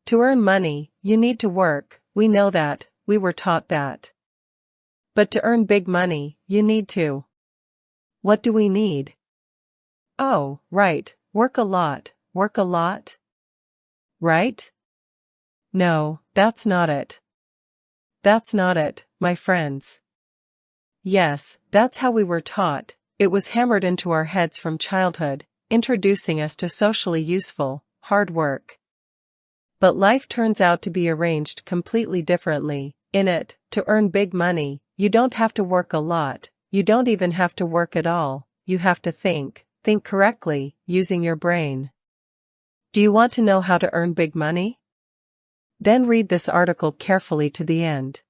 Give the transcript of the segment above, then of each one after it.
To earn money, you need to work, we know that, we were taught that. But to earn big money, you need to. What do we need? Oh, right, work a lot, work a lot? Right? No, that's not it. That's not it, my friends. Yes, that's how we were taught. It was hammered into our heads from childhood, introducing us to socially useful, hard work. But life turns out to be arranged completely differently. In it, to earn big money, you don't have to work a lot, you don't even have to work at all, you have to think correctly, using your brain. Do you want to know how to earn big money? Then read this article carefully to the end.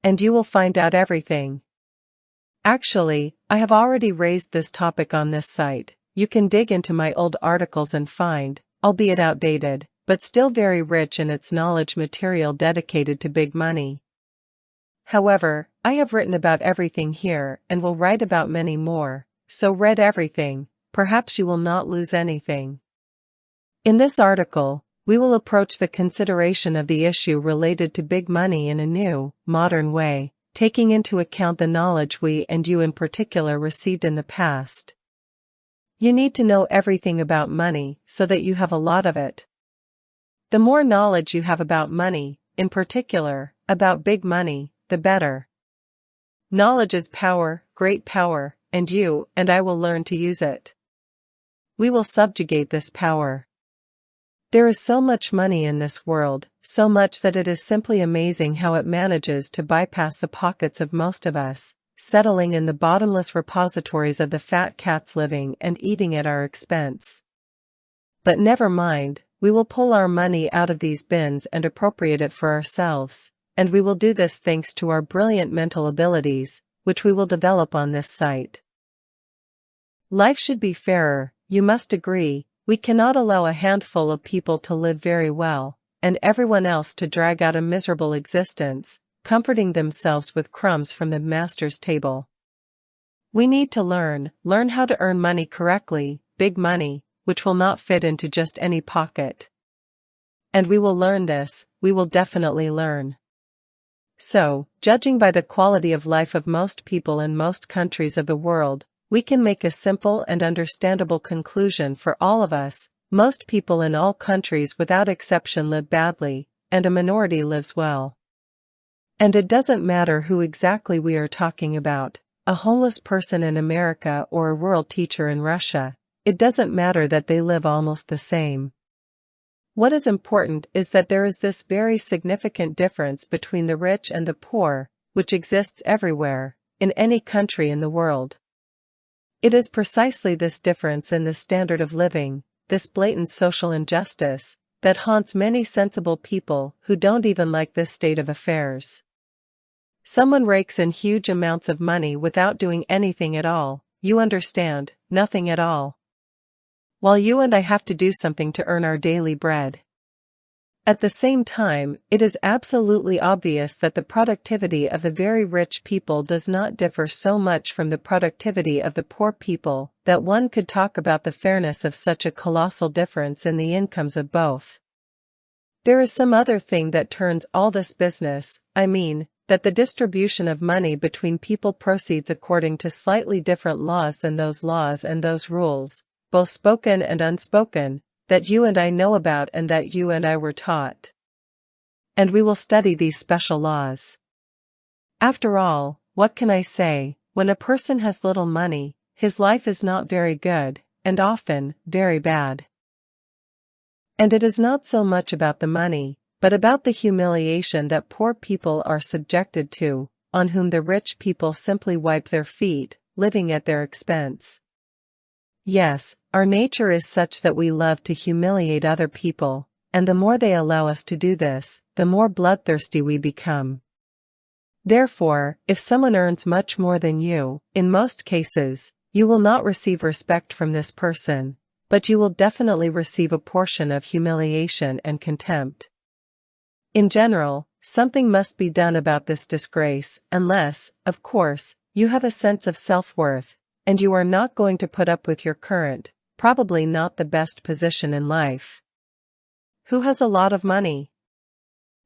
And you will find out everything. Actually, I have already raised this topic on this site. You can dig into my old articles and find, albeit outdated, but still very rich in its knowledge material dedicated to big money. However, I have written about everything here and will write about many more, so read everything, perhaps you will not lose anything. In this article, we will approach the consideration of the issue related to big money in a new, modern way, taking into account the knowledge we and you in particular received in the past. You need to know everything about money so that you have a lot of it. The more knowledge you have about money, in particular, about big money, the better. Knowledge is power, great power, and you and I will learn to use it. We will subjugate this power. There is so much money in this world, so much that it is simply amazing how it manages to bypass the pockets of most of us, settling in the bottomless repositories of the fat cats living and eating at our expense. But never mind, we will pull our money out of these bins and appropriate it for ourselves, and we will do this thanks to our brilliant mental abilities, which we will develop on this site. Life should be fairer, you must agree. We cannot allow a handful of people to live very well, and everyone else to drag out a miserable existence, comforting themselves with crumbs from the master's table. We need to learn how to earn money correctly, big money, which will not fit into just any pocket. And we will learn this, we will definitely learn. So, judging by the quality of life of most people in most countries of the world, we can make a simple and understandable conclusion for all of us. Most people in all countries without exception live badly, and a minority lives well. And it doesn't matter who exactly we are talking about, a homeless person in America or a rural teacher in Russia, it doesn't matter that they live almost the same. What is important is that there is this very significant difference between the rich and the poor, which exists everywhere, in any country in the world. It is precisely this difference in the standard of living, this blatant social injustice, that haunts many sensible people who don't even like this state of affairs. Someone rakes in huge amounts of money without doing anything at all, you understand, nothing at all. While you and I have to do something to earn our daily bread. At the same time, it is absolutely obvious that the productivity of the very rich people does not differ so much from the productivity of the poor people that one could talk about the fairness of such a colossal difference in the incomes of both. There is some other thing that turns all this business, I mean, that the distribution of money between people proceeds according to slightly different laws than those laws and those rules, both spoken and unspoken, that you and I know about and that you and I were taught. And we will study these special laws. After all, what can I say, when a person has little money, his life is not very good, and often, very bad. And it is not so much about the money, but about the humiliation that poor people are subjected to, on whom the rich people simply wipe their feet, living at their expense. Yes, our nature is such that we love to humiliate other people, and the more they allow us to do this, the more bloodthirsty we become. Therefore, if someone earns much more than you, in most cases, you will not receive respect from this person, but you will definitely receive a portion of humiliation and contempt. In general, something must be done about this disgrace, unless, of course, you have a sense of self-worth, and you are not going to put up with your current, probably not the best position in life. Who has a lot of money?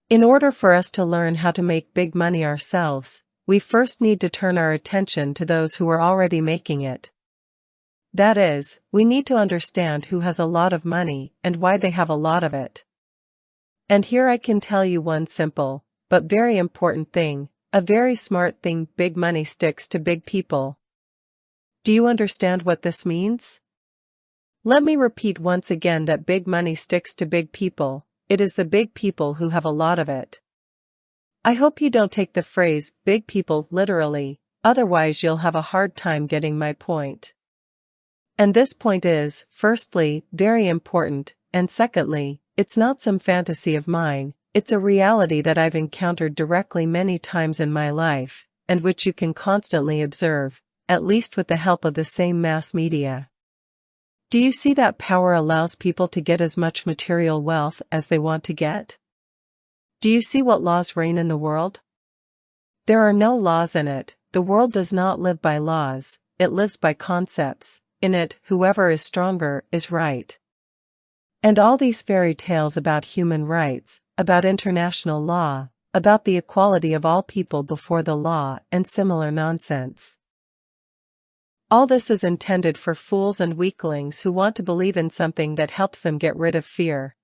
In order for us to learn how to make big money ourselves, we first need to turn our attention to those who are already making it. That is, we need to understand who has a lot of money and why they have a lot of it. And here I can tell you one simple, but very important thing, a very smart thing: big money sticks to big people. Do you understand what this means? Let me repeat once again that big money sticks to big people. It is the big people who have a lot of it. I hope you don't take the phrase big people literally, otherwise you'll have a hard time getting my point. And this point is, firstly, very important, and secondly, it's not some fantasy of mine, it's a reality that I've encountered directly many times in my life, and which you can constantly observe, at least with the help of the same mass media. Do you see that power allows people to get as much material wealth as they want to get? Do you see what laws reign in the world? There are no laws in it. The world does not live by laws, it lives by concepts. In it, whoever is stronger is right. And all these fairy tales about human rights, about international law, about the equality of all people before the law, and similar nonsense. All this is intended for fools and weaklings who want to believe in something that helps them get rid of fear.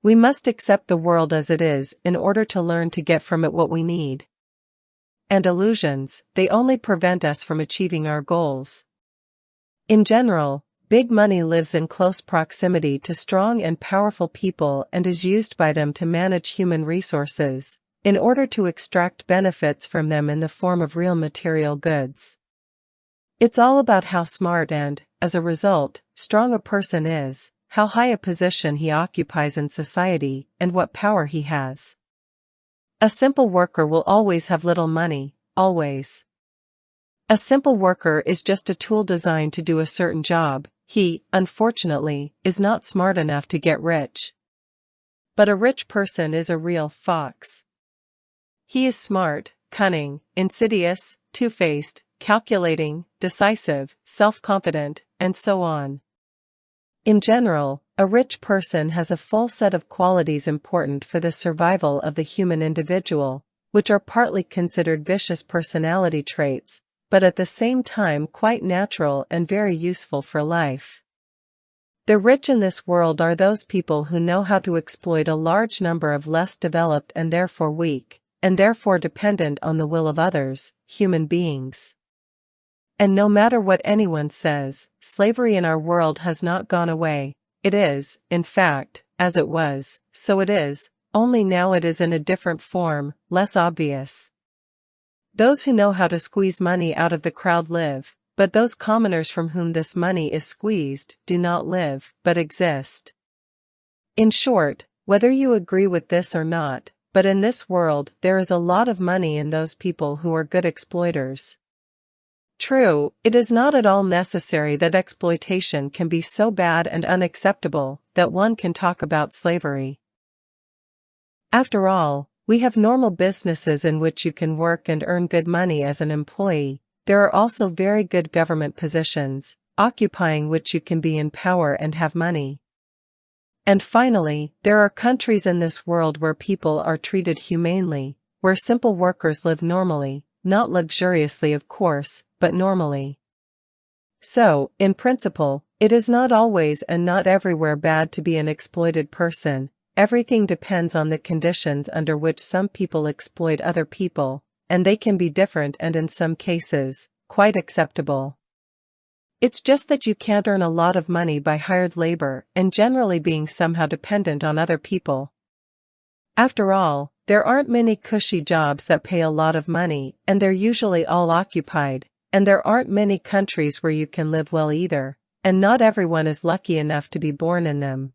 We must accept the world as it is in order to learn to get from it what we need. And illusions, they only prevent us from achieving our goals. In general, big money lives in close proximity to strong and powerful people and is used by them to manage human resources, in order to extract benefits from them in the form of real material goods. It's all about how smart and, as a result, strong a person is, how high a position he occupies in society, and what power he has. A simple worker will always have little money, always. A simple worker is just a tool designed to do a certain job. He, unfortunately, is not smart enough to get rich. But a rich person is a real fox. He is smart, cunning, insidious, two-faced, calculating, decisive, self-confident, and so on. In general, a rich person has a full set of qualities important for the survival of the human individual, which are partly considered vicious personality traits, but at the same time quite natural and very useful for life. The rich in this world are those people who know how to exploit a large number of less developed and therefore weak, and therefore dependent on the will of others, human beings. And no matter what anyone says, slavery in our world has not gone away. It is, in fact, as it was, so it is, only now it is in a different form, less obvious. Those who know how to squeeze money out of the crowd live, but those commoners from whom this money is squeezed do not live, but exist. In short, whether you agree with this or not, but in this world there is a lot of money in those people who are good exploiters. True, it is not at all necessary that exploitation can be so bad and unacceptable that one can talk about slavery. After all, we have normal businesses in which you can work and earn good money as an employee. There are also very good government positions, occupying which you can be in power and have money. And finally, there are countries in this world where people are treated humanely, where simple workers live normally, not luxuriously of course, but normally. So, in principle, it is not always and not everywhere bad to be an exploited person. Everything depends on the conditions under which some people exploit other people, and they can be different and in some cases, quite acceptable. It's just that you can't earn a lot of money by hired labor and generally being somehow dependent on other people. After all, there aren't many cushy jobs that pay a lot of money, and they're usually all occupied, and there aren't many countries where you can live well either, and not everyone is lucky enough to be born in them.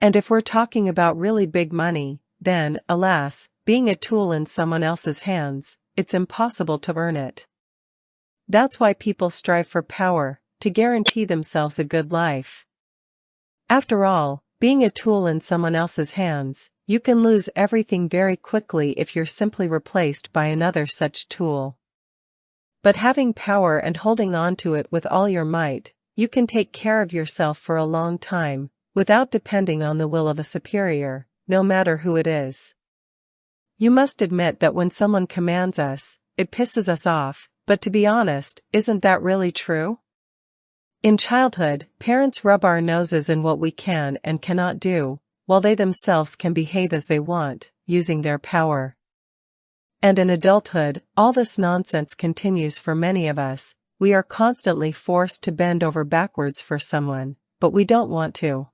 And if we're talking about really big money, then, alas, being a tool in someone else's hands, it's impossible to earn it. That's why people strive for power, to guarantee themselves a good life. After all, being a tool in someone else's hands, you can lose everything very quickly if you're simply replaced by another such tool. But having power and holding on to it with all your might, you can take care of yourself for a long time, without depending on the will of a superior, no matter who it is. You must admit that when someone commands us, it pisses us off, but to be honest, isn't that really true? In childhood, parents rub our noses in what we can and cannot do, while they themselves can behave as they want, using their power. And in adulthood, all this nonsense continues for many of us. We are constantly forced to bend over backwards for someone, but we don't want to.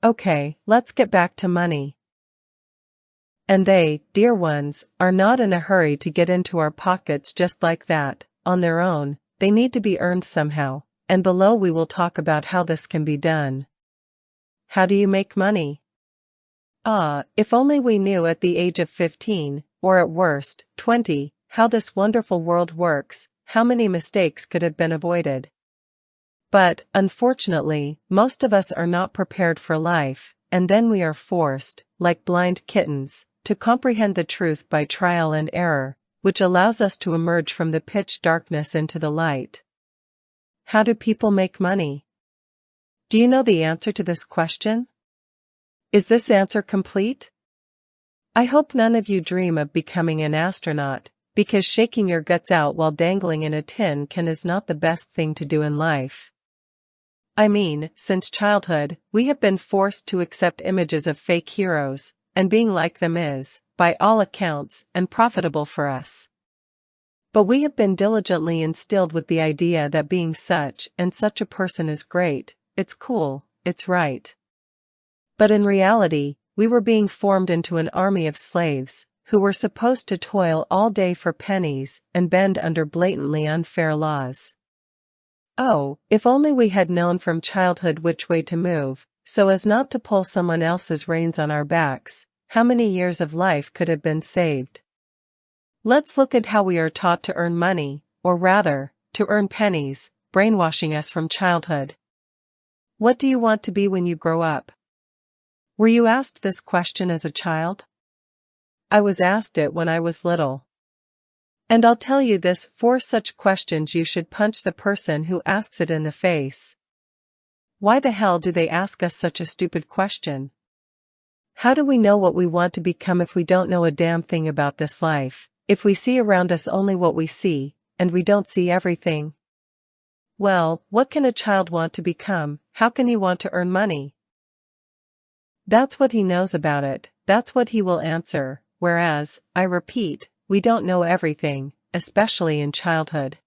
Okay, let's get back to money. And they, dear ones, are not in a hurry to get into our pockets just like that, on their own. They need to be earned somehow, and below we will talk about how this can be done. How do you make money? If only we knew at the age of 15, or at worst, 20, how this wonderful world works, how many mistakes could have been avoided. But, unfortunately, most of us are not prepared for life, and then we are forced, like blind kittens, to comprehend the truth by trial and error, which allows us to emerge from the pitch darkness into the light. How do people make money? Do you know the answer to this question? Is this answer complete? I hope none of you dream of becoming an astronaut, because shaking your guts out while dangling in a tin can is not the best thing to do in life. I mean, since childhood, we have been forced to accept images of fake heroes, and being like them is, by all accounts, unprofitable for us. But we have been diligently instilled with the idea that being such and such a person is great, it's cool, it's right. But in reality, we were being formed into an army of slaves, who were supposed to toil all day for pennies and bend under blatantly unfair laws. Oh, if only we had known from childhood which way to move, so as not to pull someone else's reins on our backs, how many years of life could have been saved? Let's look at how we are taught to earn money, or rather, to earn pennies, brainwashing us from childhood. What do you want to be when you grow up? Were you asked this question as a child? I was asked it when I was little. And I'll tell you this, for such questions you should punch the person who asks it in the face. Why the hell do they ask us such a stupid question? How do we know what we want to become if we don't know a damn thing about this life, if we see around us only what we see, and we don't see everything? Well, what can a child want to become? How can he want to earn money? That's what he knows about it, that's what he will answer, whereas, I repeat, we don't know everything, especially in childhood.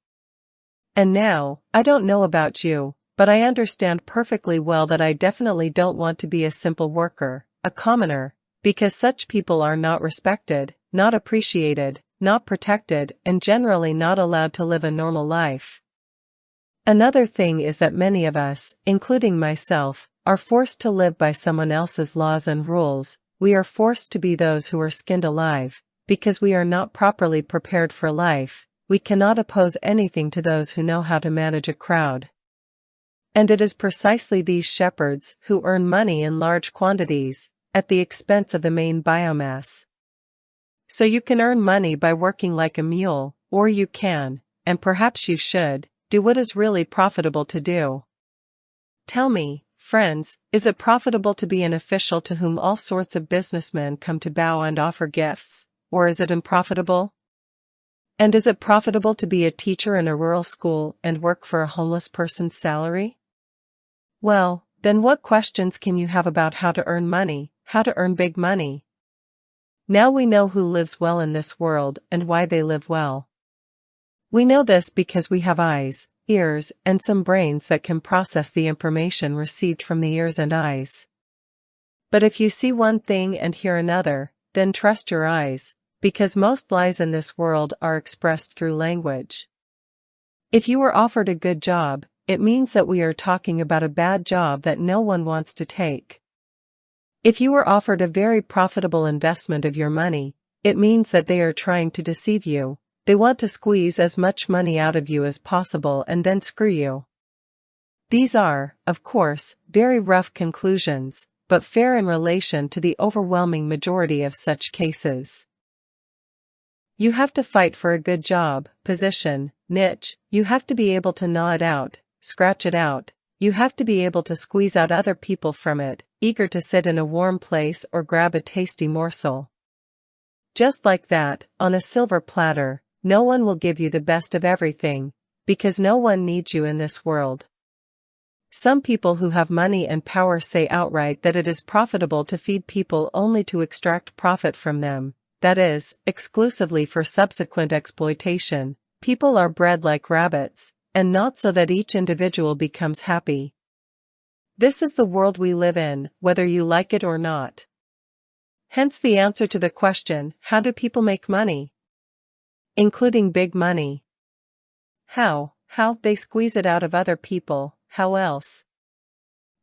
And now, I don't know about you, but I understand perfectly well that I definitely don't want to be a simple worker, a commoner, because such people are not respected, not appreciated, not protected, and generally not allowed to live a normal life. Another thing is that many of us, including myself, are forced to live by someone else's laws and rules. We are forced to be those who are skinned alive, because we are not properly prepared for life. We cannot oppose anything to those who know how to manage a crowd. And it is precisely these shepherds who earn money in large quantities, at the expense of the main biomass. So you can earn money by working like a mule, or you can, and perhaps you should, do what is really profitable to do. Tell me, friends, is it profitable to be an official to whom all sorts of businessmen come to bow and offer gifts, or is it unprofitable? And is it profitable to be a teacher in a rural school and work for a homeless person's salary? Well, then what questions can you have about how to earn money, how to earn big money? Now we know who lives well in this world and why they live well. We know this because we have eyes, ears, and some brains that can process the information received from the ears and eyes. But if you see one thing and hear another, then trust your eyes, because most lies in this world are expressed through language. If you were offered a good job, it means that we are talking about a bad job that no one wants to take. If you were offered a very profitable investment of your money, it means that they are trying to deceive you. They want to squeeze as much money out of you as possible and then screw you. These are, of course, very rough conclusions, but fair in relation to the overwhelming majority of such cases. You have to fight for a good job, position, niche. You have to be able to gnaw it out, scratch it out. you have to be able to squeeze out other people from it, eager to sit in a warm place or grab a tasty morsel. Just like that, on a silver platter, no one will give you the best of everything, because no one needs you in this world. Some people who have money and power say outright that it is profitable to feed people only to extract profit from them, that is, exclusively for subsequent exploitation. People are bred like rabbits, and not so that each individual becomes happy. This is the world we live in, whether you like it or not. Hence the answer to the question, how do people make money? Including big money. How? They squeeze it out of other people, how else?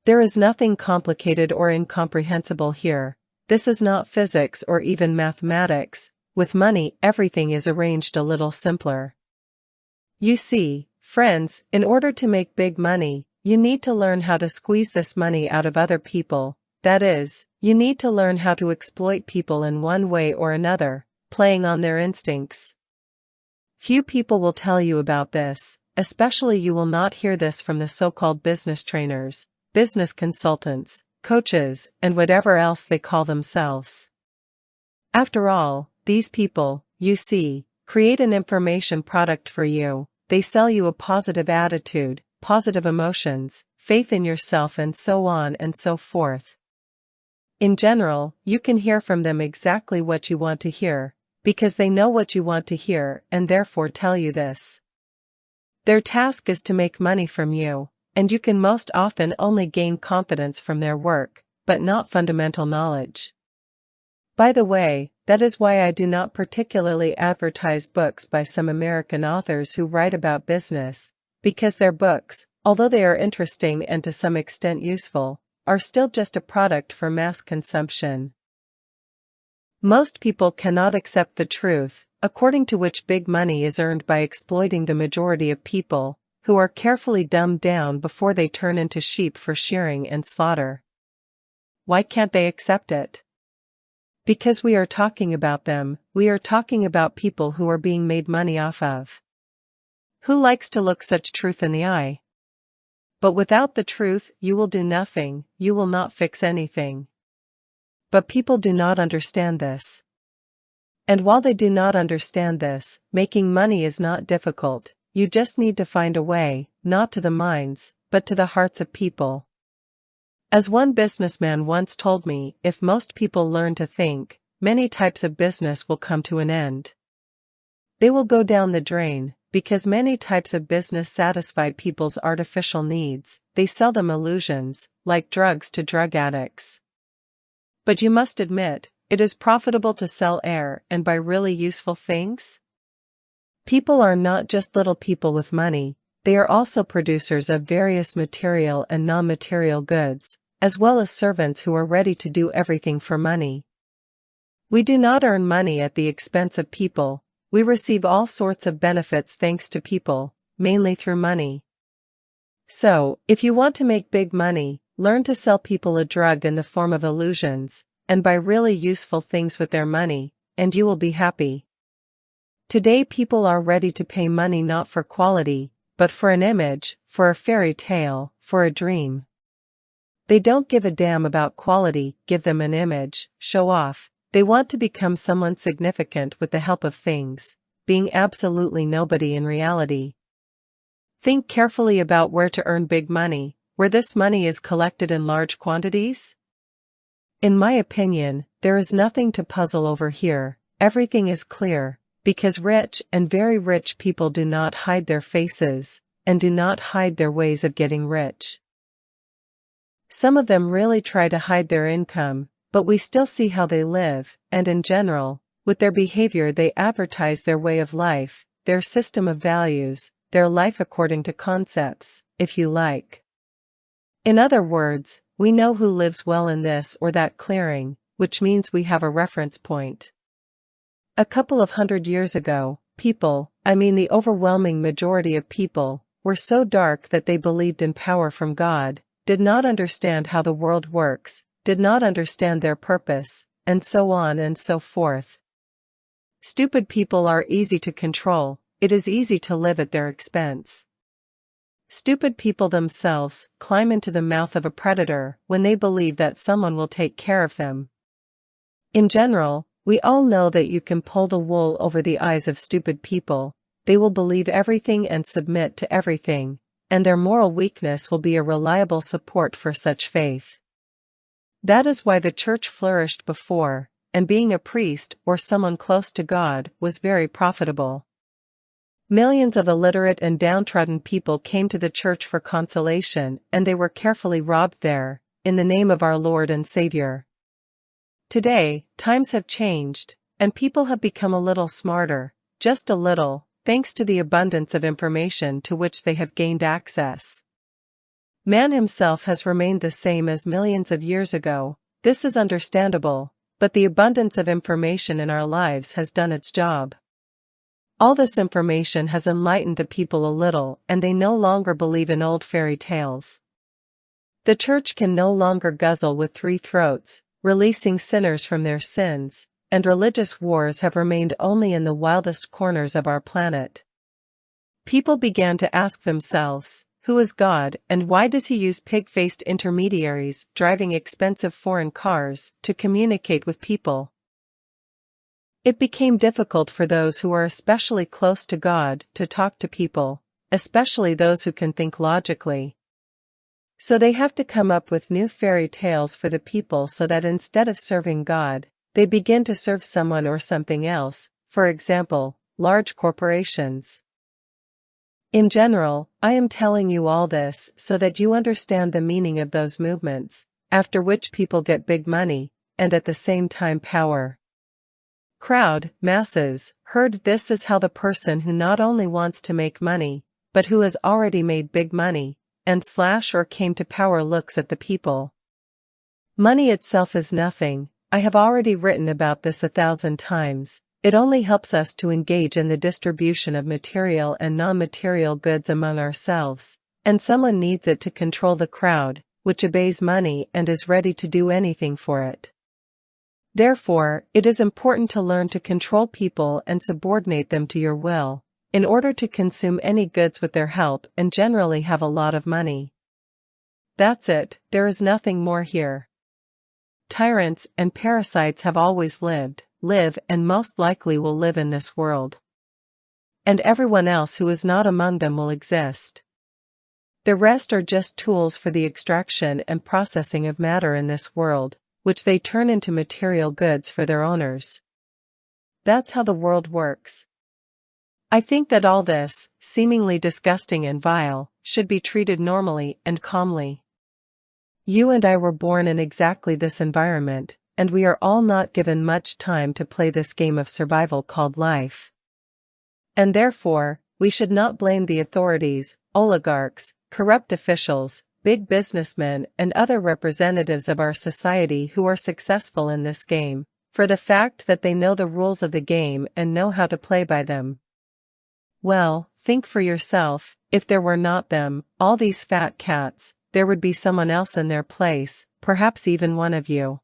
There is nothing complicated or incomprehensible here. This is not physics or even mathematics. With money, everything is arranged a little simpler. You see, friends, in order to make big money, you need to learn how to squeeze this money out of other people. That is, you need to learn how to exploit people in one way or another, playing on their instincts. Few people will tell you about this, especially you will not hear this from the so-called business trainers, business consultants, coaches, and whatever else they call themselves. After all, these people, you see, create an information product for you. They sell you a positive attitude, positive emotions, faith in yourself, and so on and so forth. In general, you can hear from them exactly what you want to hear, because they know what you want to hear and therefore tell you this. Their task is to make money from you, and you can most often only gain confidence from their work, but not fundamental knowledge. By the way, that is why I do not particularly advertise books by some American authors who write about business, because their books, although they are interesting and to some extent useful, are still just a product for mass consumption. Most people cannot accept the truth, according to which big money is earned by exploiting the majority of people, who are carefully dumbed down before they turn into sheep for shearing and slaughter. Why can't they accept it? Because we are talking about them, we are talking about people who are being made money off of. Who likes to look such truth in the eye? But without the truth, you will do nothing, you will not fix anything. But people do not understand this. And while they do not understand this, making money is not difficult. You just need to find a way, not to the minds, but to the hearts of people. As one businessman once told me, if most people learn to think, many types of business will come to an end. They will go down the drain, because many types of business satisfy people's artificial needs. They sell them illusions, like drugs to drug addicts. But you must admit, it is profitable to sell air and buy really useful things. People are not just little people with money, they are also producers of various material and non-material goods, as well as servants who are ready to do everything for money. We do not earn money at the expense of people, we receive all sorts of benefits thanks to people, mainly through money. So, if you want to make big money, learn to sell people a drug in the form of illusions, and buy really useful things with their money, and you will be happy. Today people are ready to pay money not for quality, but for an image, for a fairy tale, for a dream. They don't give a damn about quality, give them an image, show off. They want to become someone significant with the help of things, being absolutely nobody in reality. Think carefully about where to earn big money, where this money is collected in large quantities. In my opinion, there is nothing to puzzle over here, everything is clear, because rich and very rich people do not hide their faces, and do not hide their ways of getting rich. Some of them really try to hide their income, but we still see how they live, and in general, with their behavior they advertise their way of life, their system of values, their life according to concepts, if you like. In other words, we know who lives well in this or that clearing, which means we have a reference point. A couple of 100 years ago, people, I mean the overwhelming majority of people, were so dark that they believed in power from God, did not understand how the world works, did not understand their purpose, and so on and so forth. Stupid people are easy to control, it is easy to live at their expense. Stupid people themselves climb into the mouth of a predator when they believe that someone will take care of them. In general, we all know that you can pull the wool over the eyes of stupid people. They will believe everything and submit to everything, and their moral weakness will be a reliable support for such faith. That is why the church flourished before, and being a priest or someone close to God was very profitable. Millions of illiterate and downtrodden people came to the church for consolation, and they were carefully robbed there, in the name of our Lord and Savior. Today, times have changed, and people have become a little smarter, just a little, thanks to the abundance of information to which they have gained access. Man himself has remained the same as millions of years ago. This is understandable, but the abundance of information in our lives has done its job. All this information has enlightened the people a little, and they no longer believe in old fairy tales. The church can no longer guzzle with 3 throats, releasing sinners from their sins, and religious wars have remained only in the wildest corners of our planet. People began to ask themselves, who is God, and why does he use pig-faced intermediaries driving expensive foreign cars to communicate with people? It became difficult for those who are especially close to God to talk to people, especially those who can think logically. So they have to come up with new fairy tales for the people so that instead of serving God, they begin to serve someone or something else, for example, large corporations. In general, I am telling you all this so that you understand the meaning of those movements, after which people get big money, and at the same time power. Crowd, masses, herd. This is how the person who not only wants to make money, but who has already made big money, and or came to power looks at the people. Money itself is nothing. I have already written about this 1,000 times. It only helps us to engage in the distribution of material and non-material goods among ourselves, and someone needs it to control the crowd, which obeys money and is ready to do anything for it. Therefore, it is important to learn to control people and subordinate them to your will, in order to consume any goods with their help and generally have a lot of money. That's it, there is nothing more here. Tyrants and parasites have always lived, live and most likely will live in this world. And everyone else who is not among them will exist. The rest are just tools for the extraction and processing of matter in this world, which they turn into material goods for their owners. That's how the world works. I think that all this, seemingly disgusting and vile, should be treated normally and calmly. You and I were born in exactly this environment, and we are all not given much time to play this game of survival called life. And therefore, we should not blame the authorities, oligarchs, corrupt officials, big businessmen and other representatives of our society who are successful in this game, for the fact that they know the rules of the game and know how to play by them. Well, think for yourself, if there were not them, all these fat cats, there would be someone else in their place, perhaps even one of you.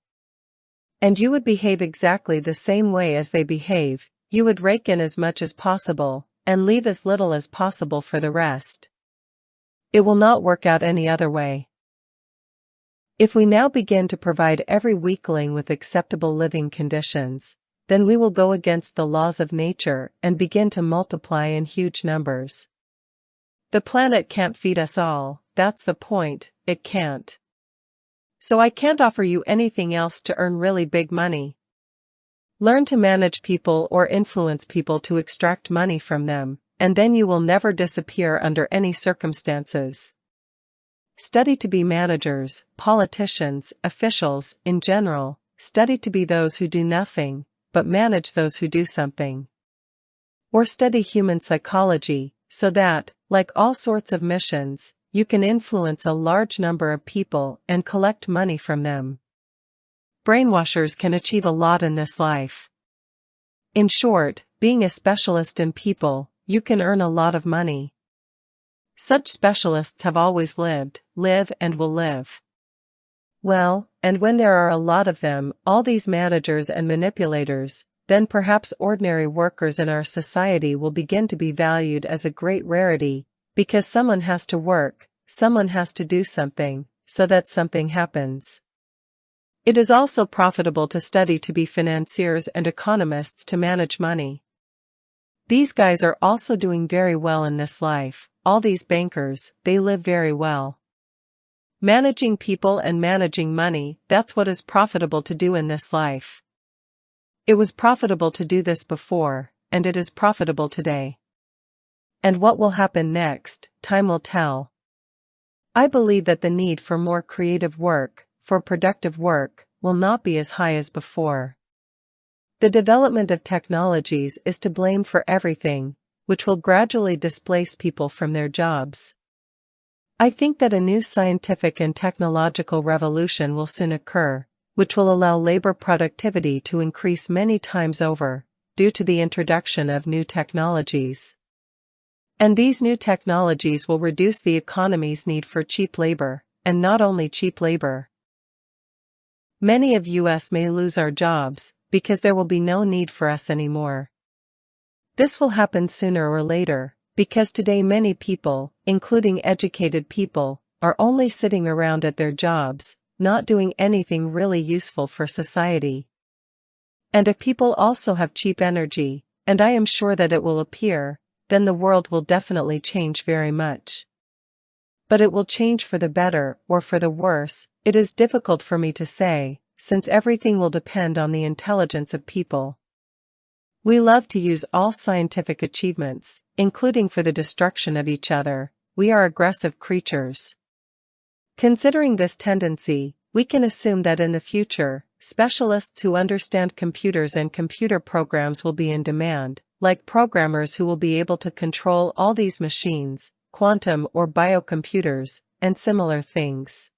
And you would behave exactly the same way as they behave. You would rake in as much as possible, and leave as little as possible for the rest. It will not work out any other way. If we now begin to provide every weakling with acceptable living conditions, then we will go against the laws of nature and begin to multiply in huge numbers. The planet can't feed us all, that's the point, it can't. So I can't offer you anything else to earn really big money. Learn to manage people or influence people to extract money from them, and then you will never disappear under any circumstances. Study to be managers, politicians, officials, in general. Study to be those who do nothing, but manage those who do something. Or study human psychology, so that, like all sorts of missions, you can influence a large number of people and collect money from them. Brainwashers can achieve a lot in this life. In short, being a specialist in people, you can earn a lot of money. Such specialists have always lived, live and will live. Well, and when there are a lot of them, all these managers and manipulators, then perhaps ordinary workers in our society will begin to be valued as a great rarity, Because someone has to work, someone has to do something, so that something happens. It is also profitable to study to be financiers and economists to manage money. These guys are also doing very well in this life, all these bankers, they live very well. Managing people and managing money, that's what is profitable to do in this life. It was profitable to do this before, and it is profitable today. And what will happen next, time will tell. I believe that the need for more creative work, for productive work, will not be as high as before. The development of technologies is to blame for everything, which will gradually displace people from their jobs. I think that a new scientific and technological revolution will soon occur, which will allow labor productivity to increase many times over, due to the introduction of new technologies. And these new technologies will reduce the economy's need for cheap labor, and not only cheap labor. Many of us may lose our jobs, because there will be no need for us anymore. This will happen sooner or later, because today many people, including educated people, are only sitting around at their jobs, not doing anything really useful for society. And if people also have cheap energy, and I am sure that it will appear, then the world will definitely change very much. But it will change for the better or for the worse, it is difficult for me to say, since everything will depend on the intelligence of people. We love to use all scientific achievements, including for the destruction of each other. We are aggressive creatures. Considering this tendency, we can assume that in the future, specialists who understand computers and computer programs will be in demand, like programmers who will be able to control all these machines, quantum or biocomputers, and similar things.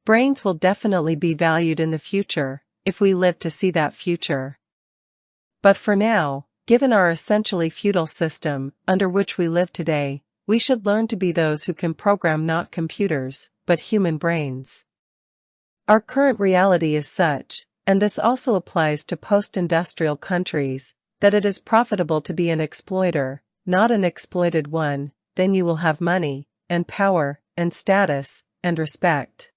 Brains will definitely be valued in the future, if we live to see that future. But for now, given our essentially feudal system, under which we live today, we should learn to be those who can program not computers, but human brains. Our current reality is such, and this also applies to post-industrial countries, that it is profitable to be an exploiter, not an exploited one. Then you will have money, and power, and status, and respect.